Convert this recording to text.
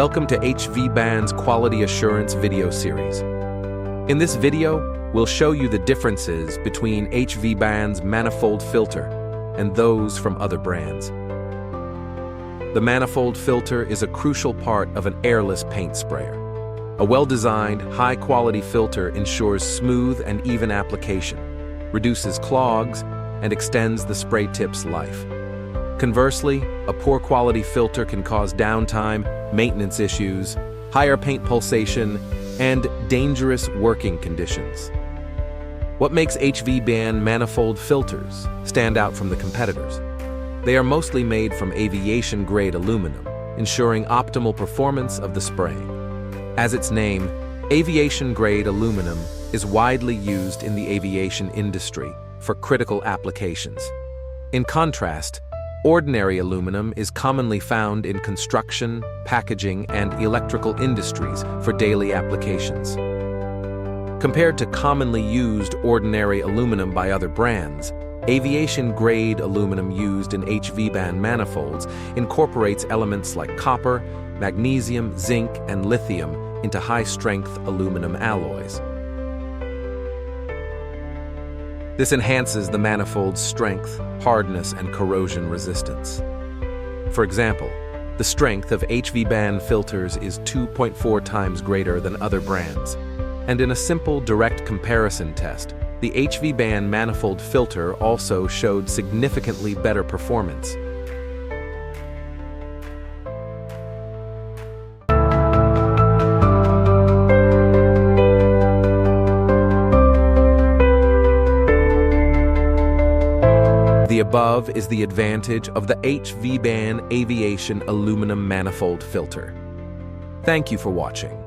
Welcome to HV-Band's Quality Assurance video series. In this video, we'll show you the differences between HV-Band's manifold filter and those from other brands. The manifold filter is a crucial part of an airless paint sprayer. A well-designed, high-quality filter ensures smooth and even application, reduces clogs, and extends the spray tip's life. Conversely, a poor quality filter can cause downtime, maintenance issues, higher paint pulsation, and dangerous working conditions. What makes HV-Band manifold filters stand out from the competitors? They are mostly made from aviation-grade aluminum, ensuring optimal performance of the spraying. As its name, aviation-grade aluminum is widely used in the aviation industry for critical applications. In contrast, ordinary aluminum is commonly found in construction, packaging, and electrical industries for daily applications. Compared to commonly used ordinary aluminum by other brands, aviation-grade aluminum used in HV-Band manifolds incorporates elements like copper, magnesium, zinc, and lithium into high-strength aluminum alloys. This enhances the manifold's strength, hardness, and corrosion resistance. For example, the strength of HV-Band filters is 2.4 times greater than other brands. And in a simple direct comparison test, the HV-Band manifold filter also showed significantly better performance. The above is the advantage of the HV-Band Aviation Aluminum Manifold Filter. Thank you for watching.